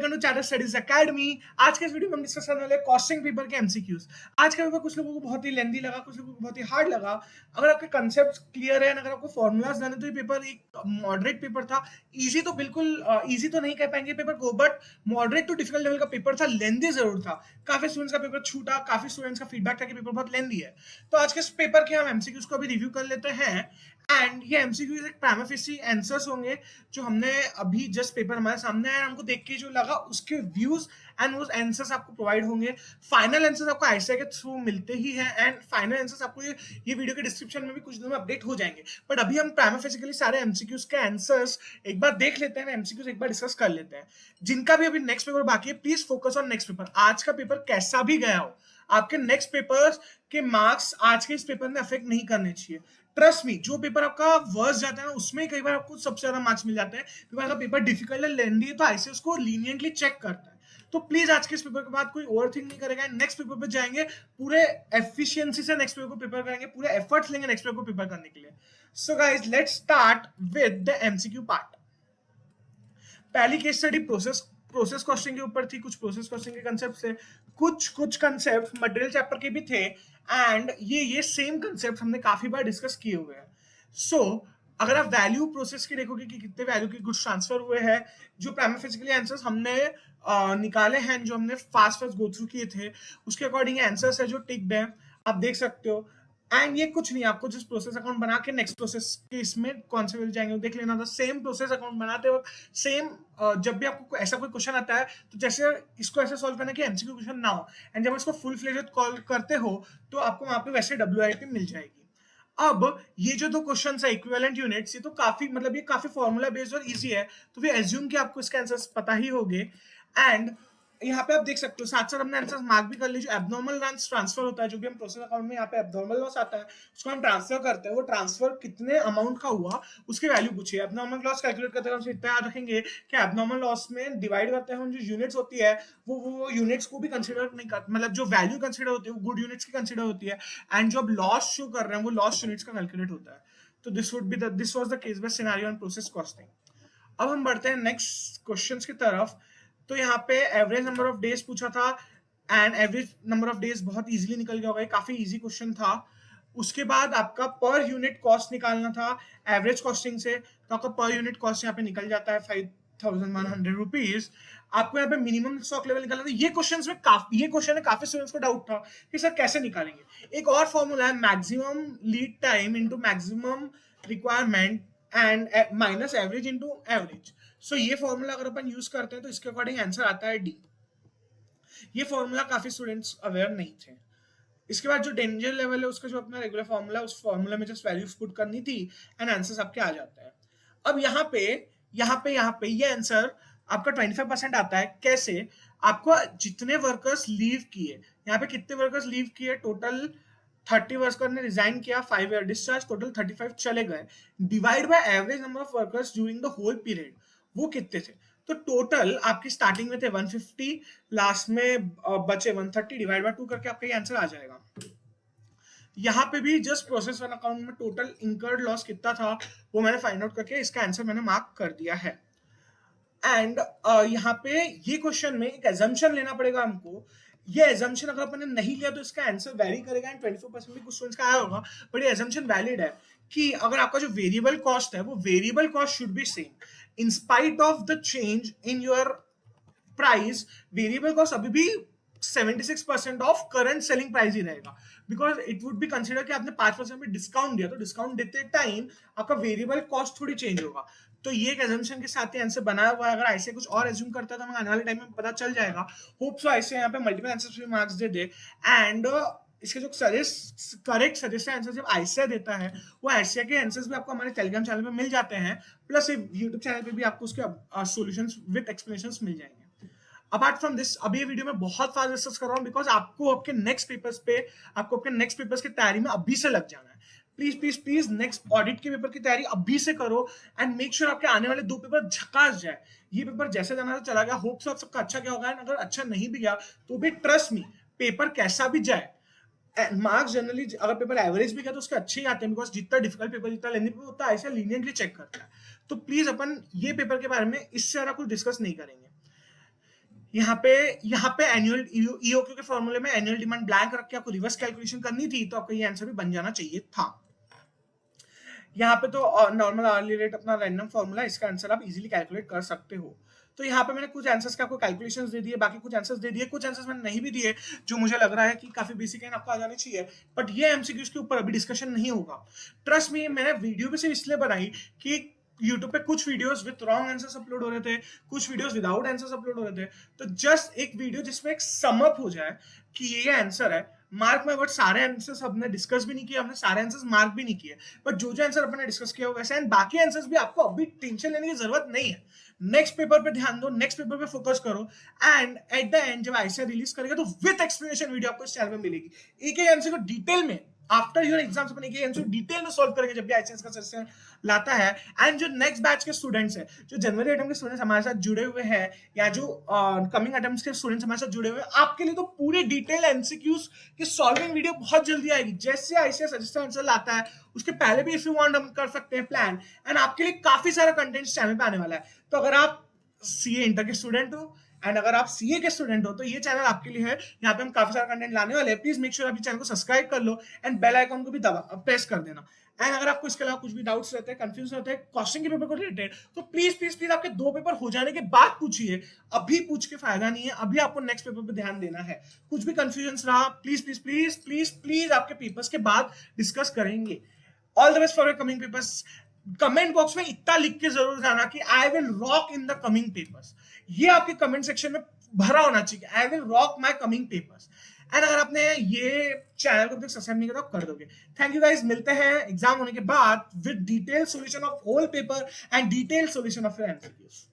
Welcome to charter studies academy. आज के इस वीडियो में हम डिस्कस करने वाले कॉस्टिंग पेपर के एमसीक्यूज। आज का पेपर कुछ लोगों को बहुत ही लेंदी लगा, कुछ लोगों को बहुत ही हार्ड लगा। अगर आपके कंसेप्ट क्लियर है, अगर आपको फॉर्मूलाज जाने, तो ये पेपर एक मॉडरेट पेपर था। इजी तो बिल्कुल इजी तो नहीं कह पाएंगे पेपर को, but moderate to difficult level का पेपर था। लेंदी जरूर था, काफी स्टूडेंट्स का पेपर छूटा, काफी स्टूडेंट्स का फीडबैक था कि पेपर बहुत लेंदी है। तो आज के इस पेपर के हम एमसीक्यूज को अभी रिव्यू कर लेते हैं। एंड ये एमसीक्यूज एक प्राइमा फेसी आंसर्स होंगे जो हमने अभी जस्ट पेपर हमारे सामने आया, हमको देख के जो लगा उसके व्यूज एंड वो आंसर्स आपको प्रोवाइड होंगे। फाइनल आंसर्स आपको आईसीआई के थ्रू मिलते ही हैं एंड फाइनल आंसर्स आपको ये वीडियो के डिस्क्रिप्शन में भी कुछ दिनों में अपडेट हो जाएंगे। बट अभी हम प्राइमा फेसिकली सारे एमसीक्यूज के आंसर्स एक बार देख लेते हैं, एमसीक्यूज एक बार डिस्कस कर लेते हैं। जिनका भी अभी नेक्स्ट पेपर बाकी है, please focus on next paper. आज का पेपर कैसा भी गया हो, आपके नेक्स्ट पेपर के मार्क्स आज के इस पेपर में अफेक्ट नहीं करने चाहिए। ट्रस्ट मी, जो पेपर आपका वर्स्ट जाता है ना, उसमें कई बार आपको सबसे ज्यादा मार्क्स मिल जाते हैं क्योंकि आपका पेपर डिफिकल्ट है, लेंदी है, तो आईसीएस उसको लीनियंटली चेक करता है। तो प्लीज आज के इस पेपर के बाद कोई ओवर थिंक नहीं करेगा। नेक्स्ट पेपर पे जाएंगे, पूरे एफिशिएंसी से नेक्स्ट पेपर को प्रिपेयर करेंगे, पूरे एफर्ट्स लेंगे नेक्स्ट पेपर को प्रिपेयर करने के लिए। So guys, let's start with the MCQ part. पहली केस स्टडी प्रोसेस कॉस्टिंग के ऊपर थी। कुछ प्रोसेस कॉस्टिंग के कंसेप्ट थे, कुछ कंसेप्ट मटेरियल चैप्टर के भी थे एंड ये सेम कंसेप्ट हमने काफी बार डिस्कस किए हुए हैं। सो अगर आप वैल्यू प्रोसेस के देखोगे कि कितने वैल्यू के गुड्स ट्रांसफर हुए हैं, जो प्राइमरी फिजिकली आंसर्स हमने निकाले हैं, जो हमने फास्ट गो थ्रू किए थे, उसके अकॉर्डिंग आंसर्स है जो टिक्ड है, आप देख सकते हो। एंड ये कुछ नहीं, आपको जिस प्रोसेस अकाउंट बना के नेक्स्ट प्रोसेस के इसमें कौन से मिल जाएंगे देख लेना था। सेम प्रोसेस अकाउंट बनाते वक्त सेम, जब भी आपको ऐसा कोई क्वेश्चन आता है तो जैसे इसको ऐसे सॉल्व करना कि एमसीक्यू क्वेश्चन ना हो, एंड जब इसको फुल फ्लेजेड कॉल करते हो तो आपको वहां पे वैसे डब्ल्यूआईटी मिल जाएगी। अब ये जो दो क्वेश्चन है इक्विवेलेंट यूनिट्स, ये तो काफी मतलब ये काफी फॉर्मूला बेस्ड और इजी है, तो वे एज्यूम कि आपको इसके आंसर्स पता ही होंगे। एंड यहाँ पे आप देख सकते हो, साथ साथ हमने आंसर मार्क भी कर ली। जो एब्नॉर्मल लॉस ट्रांसफर होता है, जो भी हम प्रोसेस अकाउंट में यहाँ पे एब्नॉर्मल लॉस आता है उसको हम ट्रांसफर करते हैं, वो ट्रांसफर कितने अमाउंट का हुआ उसकी वैल्यू पूछिए। एब्नॉर्मल लॉस कैलकुलेट करते हैं, हम इतना याद रखेंगे कि एब्नॉर्मल लॉस में डिवाइड करते हैं हम जो यूनिट्स होती है वो यूनिट्स को भी कंसिडर नहीं करते, मतलब जो वैल्यू कंसिडर होती है वो गुड यूनिट्स की कंसिडर होती है, एंड जो अब लॉस शो कर रहे हैं वो लॉस यूनिट्स का कैलकुलेट होता है। तो this was the case based scenario on process costing. अब हम बढ़ते हैं नेक्स्ट क्वेश्चंस की तरफ। तो यहाँ पे एवरेज नंबर ऑफ डेज पूछा था and average number of days बहुत इजीली निकल गया होगा, काफी इजी क्वेश्चन था। उसके बाद आपका पर यूनिट कॉस्ट निकालना था एवरेज कॉस्टिंग से, तो आपका पर यूनिट कॉस्ट यहाँ पे निकल जाता है 5100 रुपीज। आपको यहाँ पे मिनिमम स्टॉक लेवल निकालना था। ये क्वेश्चन में काफी स्टूडेंट्स को डाउट था कि सर कैसे निकालेंगे। एक और फॉर्मूला है, maximum lead time into maximum requirement and minus average into average. So ये फॉर्मूला अगर अपन यूज करते हैं तो इसके अकॉर्डिंग आंसर आता है डी। ये फॉर्मूला काफी स्टूडेंट्स अवेयर नहीं थे। इसके बाद जो डेंजर लेवल है उसका जो अपना रेगुलर फॉर्मूला, उस फॉर्मूला में जस्ट वैल्यूज पुट करनी थी एंड आंसर्स आपके आ जाते हैं। अब यहाँ पे ये आंसर आपका 25% आता है। कैसे? आपको जितने वर्कर्स लीव किए, यहाँ पे कितने वर्कर्स लीव किए, टोटल 30 वर्कर्स ने रिजाइन किया, 5 ईयर डिस्चार्ज, टोटल 35 चले गए, divide by average number of workers during the whole period, वो कितने थे। तो टोटल आपकी स्टार्टिंग में थे 150, लास्ट में बचे 130, डिवाइड बाय 2 करके आपका ये आंसर आ जाएगा। यहाँ पे भी जस्ट प्रोसेस वन अकाउंट में टोटल इंकर्ड लॉस कितना था वो मैंने फाइंड आउट करके इसका आंसर मैंने मार्क कर दिया है। एंड यहाँ पे ये क्वेश्चन में एक एजम्पशन लेना पड़ेगा हमको। ये एजम्पशन अगर अपन ने नहीं लिया तो इसका आंसर वेरी करेगा, एंड 24% भी कुछ स्टूडेंट्स का आया होगा, बट ये एजम्पशन वैलिड है कि अगर आपका जो वेरिएबल कॉस्ट है वो variable cost should be same in spite of the change in your price. Variable cost अभी भी 76% ऑफ करंट सेलिंग प्राइस ही रहेगा, because it would be consider कि आपने 5% में डिस्काउंट दिया, तो डिस्काउंट देते टाइम आपका वेरिएबल कॉस्ट थोड़ी चेंज होगा। तो ये एक एजम्पशन के साथ ही आंसर बनाया हुआ है। अगर ऐसे कुछ और एज्यूम करता है तो हमें आने वाले टाइम में पता चल जाएगा। होप सो ऐसे यहाँ पे मल्टीपल आंसर्स में मार्क्स दे दे। एंड इसके जो करेक्ट सजेस्टेड आंसर जब आईसीआई देता है, वो आईसीआई के आंसर्स भी आपको हमारे टेलीग्राम चैनल पे मिल जाते हैं, प्लस यूट्यूब चैनल पे भी आपको उसके सॉल्यूशंस विद एक्सप्लेनेशंस मिल जाएंगे। अपार्ट फ्रॉम दिस, अभी ये वीडियो में बहुत फास्ट डिस्कस कर रहा हूँ बिकॉज आपको आपके नेक्स्ट पेपर्स की तैयारी में अभी से लग जाना है। Please please please next audit के पेपर की तैयारी अभी से करो एंड मेक श्योर आपके आने वाले 2 पेपर झकास जाए। ये पेपर जैसे जाना था चला गया, होप सो आप सबका अच्छा क्या होगा, अगर अच्छा नहीं भी गया तो भी ट्रस्ट मी, पेपर कैसा भी जाए, मार्क्स जनरली अगर पेपर एवरेज भी गया तो उसके अच्छे ही आते हैं, बिकॉज जितना डिफिकल्ट पेपर, जितना लेंदी पेपर, उतना ऐसे लीनियंटली चेक करता है। तो प्लीज अपन ये पेपर के बारे में इससे ज्यादा कुछ डिस्कस नहीं करेंगे। यहाँ पे एनुअल ईओक्यू के फॉर्मूले में एनुअल डिमांड ब्लैंक रख के आपको रिवर्स कैलकुलेशन करनी थी, तो आपका ये आंसर भी बन जाना चाहिए था। यहाँ पे तो नॉर्मल आवर्ली रेट अपना रैंडम फॉर्मूला, इसका आंसर आप इजीली कैलकुलेट कर सकते हो। तो यहाँ पे मैंने कुछ आंसर्स के आपको कैलकुलेशंस दे दिए, बाकी कुछ आंसर्स दे दिए, कुछ आंसर्स मैंने नहीं भी दिए जो मुझे लग रहा है कि काफी बेसिक है, आपको आ जाने चाहिए, बट ये एमसीक्यूज के ऊपर अभी डिस्कशन नहीं होगा। ट्रस्ट मी, मैंने वीडियो भी सिर्फ इसलिए बनाई कि यूट्यूब पे कुछ videos with wrong answers upload हो रहे थे, कुछ वीडियोस विदाउट आंसर्स अपलोड हो रहे थे, तो जस्ट एक वीडियो जिसमें एक समअप हो जाए कि ये आंसर है। मार्क माय वर्ड, सारे आंसर्स हमने डिस्कस भी नहीं किए, हमने सारे आंसर्स मार्क भी नहीं किए, बट जो जो आंसर अपने डिस्कस किया वैसे, एंड बाकी आंसर्स भी आपको अभी टेंशन लेने की जरूरत नहीं है। नेक्स्ट पेपर पे ध्यान दो, नेक्स्ट पेपर पे फोकस करो, एंड एट द एंड जब आईसीआर रिलीज करेगा तो विद एक्सप्लेनेशन वीडियो आपको इस चैनल पे मिलेगी। एक एक आंसर को डिटेल में आफ्टर योर एग्जाम्स अपने के आंसर डिटेल में सॉल्व करेंगे जब भी आईसीएस का सेशन लाता है। एंड जो नेक्स्ट बैच के स्टूडेंट्स हैं, जो जनवरी अटेम्प्ट के स्टूडेंट्स हमारे साथ जुड़े हुए हैं, या जो कमिंग अटेम्प्ट्स के स्टूडेंट्स हमारे साथ जुड़े हुए हैं, आपके लिए तो पूरी डिटेल एमसीक्यूज की सॉल्विंग वीडियो बहुत जल्दी आएगी। जैसे आईसीएस सजेस्टेड आंसर लाता है उसके पहले भी इफ यू वांट हम कर सकते हैं प्लान, एंड आपके लिए काफी सारा कंटेंट चैनल पे आने वाला है। तो अगर आप सीए इंटर के स्टूडेंट हो एंड अगर आप सीए के स्टूडेंट हो तो ये चैनल आपके लिए है। यहाँ पे हम काफी सारा कंटेंट लाने वाले हैं। प्लीज मेक श्योर आप चैनल को सब्सक्राइब कर लो एंड बेल आइकन को भी दबा प्रेस कर देना। एंड अगर आपको इसके अलावा कुछ भी डाउट्स रहते हैं, कंफ्यूजन रहते हैं कॉस्टिंग के पेपर को रिलेटेड, तो प्लीज प्लीज प्लीज आपके 2 पेपर हो जाने के बाद पूछिए, अभी पूछ के फायदा नहीं है। अभी आपको नेक्स्ट पेपर पे ध्यान देना है। कुछ भी कंफ्यूजन रहा, please please please please please आपके पेपर्स के बाद डिस्कस करेंगे। All the best for your coming papers. Comment box में इतना लिख के जरूर जाना कि I will rock in the coming papers. ये आपके कमेंट सेक्शन में भरा होना चाहिए, I will rock my coming papers. And अगर आपने ये चैनल को अभी तक सब्सक्राइब नहीं किया तो कर दोगे। थैंक यू गाइस, मिलते हैं एग्जाम होने के बाद with detail solution of whole paper and detail solution of your MCQs.